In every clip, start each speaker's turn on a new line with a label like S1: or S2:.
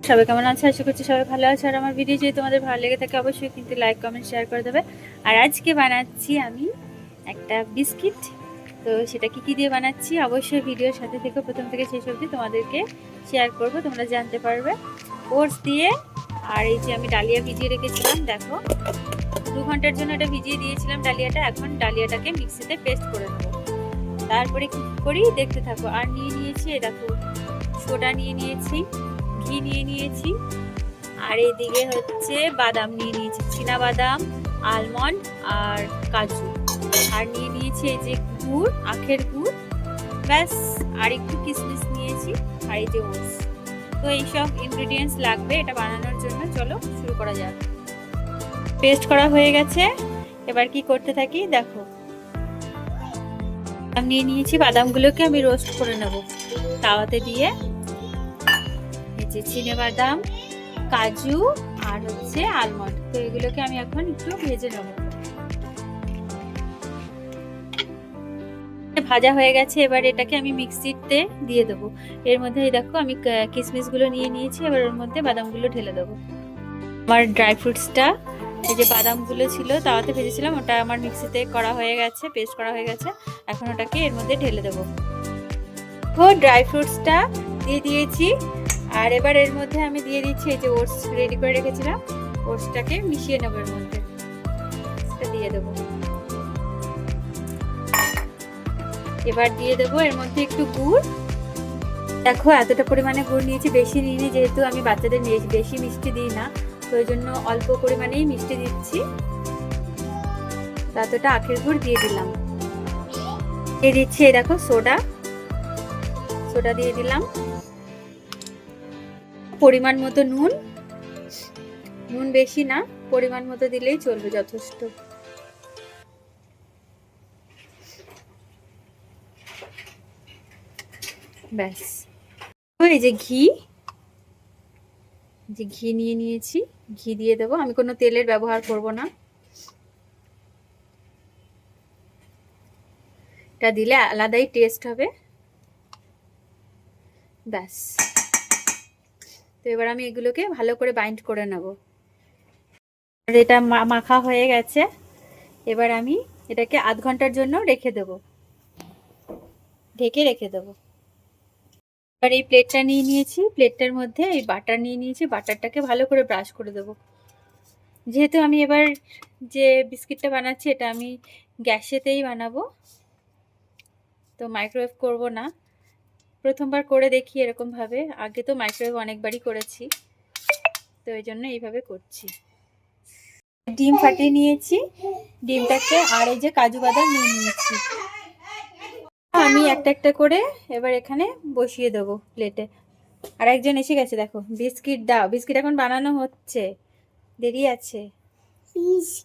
S1: সবাই কেমন আছে? আশা করছি সবাই ভালো আছে। আর আমার ভিডিও যদি তোমাদের ভালো লেগে থাকে অবশ্যই কিন্তু লাইক কমেন্ট শেয়ার করে দেবে। আর আজকে বানাচ্ছি আমি একটা বিস্কিট। তো সেটা কি দিয়ে বানাচ্ছি অবশ্যই ভিডিওর সাথে থেকে প্রথম থেকে শেষ অবধি তোমাদেরকে শেয়ার করব, তোমরা জানতে পারবে। ওটস দিয়ে, আর এই যে আমি ডালিয়া ভিজিয়ে রেখেছিলাম, দেখো 2 ঘন্টার জন্য এটা ভিজিয়ে দিয়েছিলাম ডালিয়াটা। এখন ডালিয়াটাকে মিক্সিতে পেস্ট করে নেবো। তারপরে কি করি দেখতে থাকো। আর নিয়ে নিয়েছি, দেখো সোডা নিয়ে নিয়েছি, ঘি নিয়ে নিয়েছি, আর এইদিকে হচ্ছে বাদাম নিয়ে নিয়েছি, চীনা বাদাম, আলমন্ড আর কাজু। আর নিয়ে নিয়েছি এই যে গুড়, আখের গুড়, ব্যাস। আর একটু কিশমিশ নিয়েছি, আর এই যে ওটস। তো এইসব ইনগ্রিডিয়েন্টস লাগবে এটা বানানোর জন্য। চলো শুরু করা যাক। পেস্ট করা হয়ে গেছে, এবার কি করতে থাকি দেখো। আমি নিয়ে নিয়েছি, বাদামগুলোকে আমি রোস্ট করে নেব তাওয়াতে দিয়ে। এই যে চিনে বাদাম, কাজু আর হচ্ছে আলমন্ড, তো এগুলোকে আমি এখন একটু ভেজে নেব। ভাজা হয়ে গেছে, এবার এটাকে আমি মিক্সিতে দিয়ে দেবো। এর মধ্যে দেখো আমি কিশমিশ গুলো নিয়ে নিয়েছি, এবার ওর মধ্যে বাদামগুলো ঢেলে দেবো। আমার ড্রাই ফ্রুটসটা, এই যে বাদামগুলো ছিল তাওয়াতে ভেজেছিলাম, ওটা আমার মিক্সিতে করা হয়ে গেছে, পেস্ট করা হয়ে গেছে। এখন ওটাকে এর মধ্যে ঢেলে দেবো। ড্রাই ফ্রুটসটা দিয়ে দিয়েছি, আর এবার এর মধ্যে আমি দিয়ে দিচ্ছি এই যে ওটস রেডি করে রেখেছিলাম, ওটসটাকে মিশিয়ে নেবো এর মধ্যে। এটা দিয়ে দেবো। এবার দিয়ে দেবো এর মধ্যে একটু গুড়। দেখো এতটা পরিমাণে গুড় নিয়েছি, বেশি নিইনি, যেহেতু আমি বাচ্চাদের বেশি মিষ্টি দিই না, তো ওই জন্য অল্প পরিমাণেই মিষ্টি দিচ্ছি। এতটা আখের গুড় দিয়ে দিলাম। দিয়ে দিচ্ছি এই দেখো সোডা, সোডা দিয়ে দিলাম। পরিমাণ মতো নুন, নুন বেশি না, পরিমাণ মতো দিলেই চলবে, যথেষ্ট। ব্যাস। এই যে ঘি, যে ঘি নিয়ে নিয়েছি, ঘি দিয়ে দেবো। আমি কোনো তেলের ব্যবহার করব না, এটা দিলে আলাদাই টেস্ট হবে। ব্যাস। তো এবার আমি এগুলোকে ভালো করে বাইন্ড করে নেব। আর এটা মাখা হয়ে গেছে, এবার আমি এটাকে আধ ঘন্টার জন্য রেখে দেব, ঢেকে রেখে দেব। এবার এই প্লেটটা নিয়ে নিয়েছি, প্লেটটার মধ্যে এই বাটার নিয়ে নিয়েছি, বাটারটাকে ভালো করে ব্রাশ করে দেব। যেহেতু আমি এবার যে বিস্কিটটা বানাচ্ছি এটা আমি গ্যাসেতেই বানাবো, তো মাইক্রোওয়েভ করব না। প্রথমবার করে দেখি এরকম ভাবে, আগে তো মাইক্রোওয়েভ অনেকবারই করেছি, তো এই জন্য এইভাবে করছি। ডিম ফাটিয়ে নিয়েছি, ডিমটাকে, আর এই যে কাজু বাদাম নিয়ে নিয়েছি। আমি একটা একটা করে এবার এখানে বসিয়ে দেবো প্লেটে। আর একজন এসে গেছে, দেখো বিস্কিট দাও। বিস্কিট এখন বানানো হচ্ছে, দেরি আছে।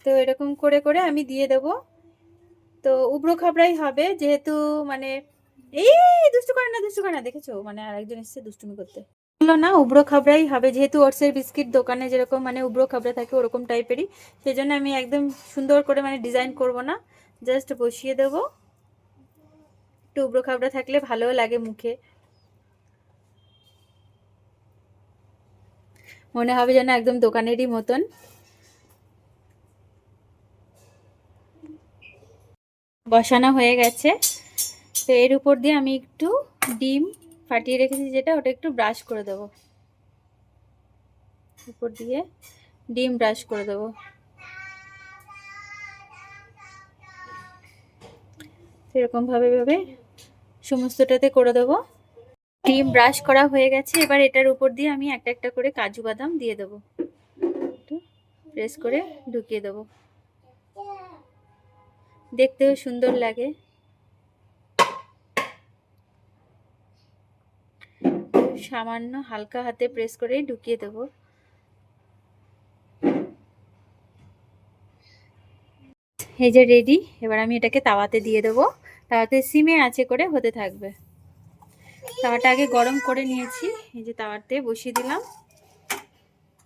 S1: তো এরকম করে করে আমি দিয়ে দেবো। তো উবড়ো খাবড়াই হবে, যেহেতু মানে এই দুষ্টু করে না, দুষ্টু করে না, দেখেছো মানে আরেকজন এসেছে দুষ্টুমি করতে। বললো না, উবড়ো খাবড়াই হবে, যেহেতু ওটসের বিস্কিট দোকানে যেরকম মানে উবড়ো খাবড়া থাকে ওরকম টাইপেরই। সেই জন্য আমি একদম সুন্দর করে মানে ডিজাইন করব না, জাস্ট বসিয়ে দেবো। একটু উবড়ো খাবড়া থাকলে ভালোও লাগে মুখে, মনে হবে যেন একদম দোকানেরই মতন। বসানো হয়ে গেছে, তো এর উপর দিয়ে আমি একটু ডিম ফাটিয়ে রেখেছি যেটা, ওটা একটু ব্রাশ করে দেবো। উপর দিয়ে ডিম ব্রাশ করে দেবো। এরকম ভাবে সমস্তটাতে করে দেবো। ডিম ব্রাশ করা হয়ে গেছে, এবার এটার উপর দিয়ে আমি একটা একটা করে কাজু বাদাম দিয়ে দেবো, একটু প্রেস করে ঢুকিয়ে দেবো, দেখতেও সুন্দর লাগে। সামান্য হালকা হাতে প্রেস করে ঢুকিয়ে দেবো। এই যে রেডি। এবার আমি এটাকে তাওয়াতে দিয়ে দেবো, তাওয়াতে সিমে আঁচে করে হতে থাকবে। তাওয়াটা আগে গরম করে নিয়েছি, এই যে তাওয়াতে বসিয়ে দিলাম,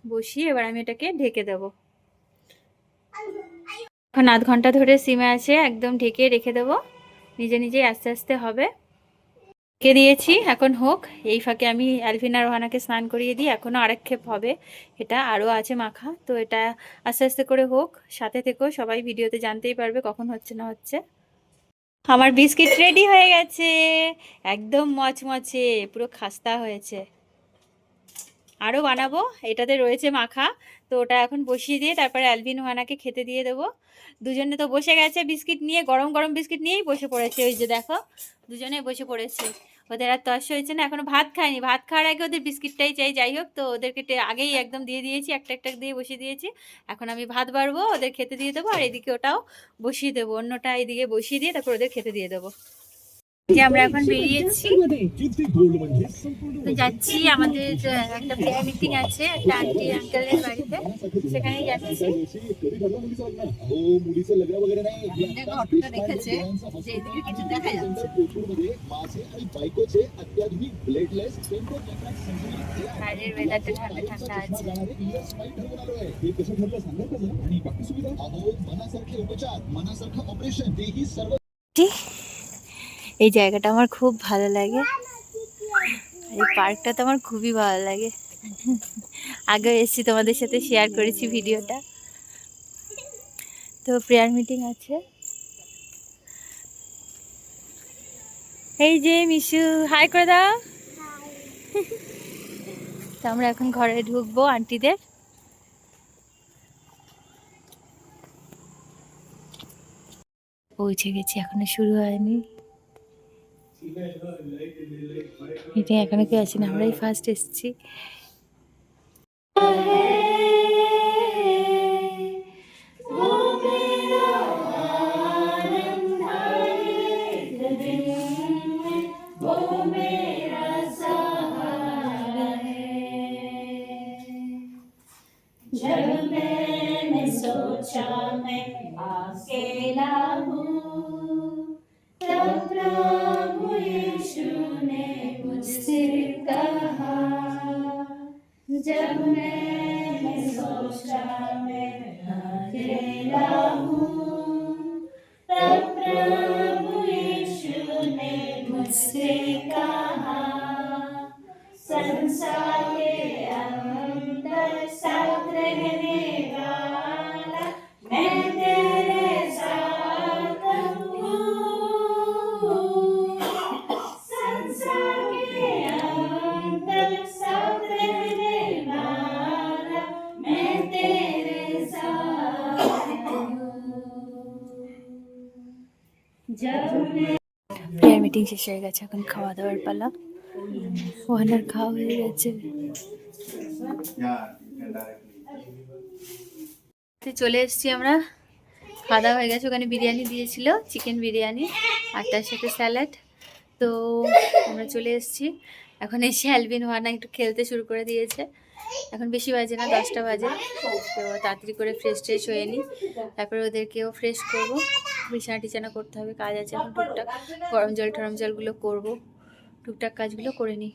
S1: বসিয়ে এবার আমি এটাকে ঢেকে দেবো। এখন আধ ঘন্টা ধরে সিমে আছে একদম ঢেকে রেখে দেবো, নিজে নিজেই আস্তে আস্তে হবে। কে দিয়েছি, এখন হোক। এই ফাঁকে আমি অ্যালভিনা রোহানাকে স্নান করিয়ে দিই, এখনও আরেক ক্ষেপ হবে, এটা আরও আছে মাখা, তো এটা আস্তে আস্তে করে হোক। সাথে থেকেও সবাই, ভিডিওতে জানতেই পারবে কখন হচ্ছে না হচ্ছে। আমার বিস্কিট রেডি হয়ে গেছে, একদম মচমচে, পুরো খাস্তা হয়েছে। আরও বানাবো, এটাতে রয়েছে মাখা, তো ওটা এখন বসিয়ে দিয়ে তারপরে অ্যালভিন রোহানাকে খেতে দিয়ে দেবো। দুজনে তো বসে গেছে বিস্কিট নিয়ে, গরম গরম বিস্কিট নিয়েই বসে পড়েছে, ওই যে দেখো দুজনে বসে পড়েছে। ওদের আর তর্স হয়েছে না, এখনো ভাত খায়নি, ভাত খাওয়ার আগে ওদের বিস্কিটটাই চাই। যাই হোক, তো ওদেরকে আগেই একদম দিয়ে দিয়েছি, একটা একটা দিয়ে বসিয়ে দিয়েছি। এখন আমি ভাত বাড়বো, ওদের খেতে দিয়ে দেবো, আর এদিকে ওটাও বসিয়ে দেবো, অন্যটা এদিকে বসিয়ে দিয়ে তারপর ওদের খেতে দিয়ে দেবো। যে আমরা এখন বেরিয়েছি, তো যাচ্ছি আমাদের একটা প্রেয়ার মিটিং আছে একটা আন্টি আঙ্কেলের বাড়িতে, সেখানেই যাচ্ছি। বাইরের ওয়েদারটা ঠান্ডা ঠান্ডা আছে। এই জায়গাটা আমার খুব ভালো লাগে, এই পার্কটা তো আমার খুবই ভালো লাগে। আগে এসেছি, তোমাদের সাথে শেয়ার করেছি ভিডিওটা। তো প্রেয়ার মিটিং আছে, এই যে মিশু হাই করে দাও। তো আমরা এখন ঘরে ঢুকবো আন্টিদের। পৌঁছে গেছি, এখনো শুরু হয়নি, এটা এখনো কেউ আছে না, আমরাই ফার্স্ট এসেছি। जब मैंने सोचा मैं अकेला हूँ, तब प्रभु यीशु ने मुझसे कहा। जब मैंने सोचा मैं अकेला हूँ, तब प्रभु यीशु ने मुझसे कहा। संसार के अंदर साथ रहने वाला मैं तेरे साथ हूँ। संसार के अंदर साथ रहने वाला मैं तेरे साथ हूँ। প্রেয়ার মিটিং শেষ হয়ে গেছে, এখন খাওয়া দাওয়ার পালা। ওনার খাওয়া হয়ে গেছে, চলে এসেছি আমরা, খাওয়া দাওয়া হয়ে গেছে। ওখানে বিরিয়ানি দিয়েছিল, চিকেন বিরিয়ানি, আর তার সাথে স্যালাড। তো আমরা চলে এসেছি, এখন এসে অ্যালভিন ওয়ানা একটু খেলতে শুরু করে দিয়েছে। এখন বেশি বাজে না, 10টা বাজে, তো তাড়াতাড়ি করে ফ্রেশ ট্রেশ হয়ে নিই, তারপরে ওদেরকেও ফ্রেশ করবো, বিছানা টিছানা করতে হবে, কাজ আছে এখন টুকটাক, গরম জল টরম জলগুলো করবো, টুকটাক কাজগুলো করে নিই।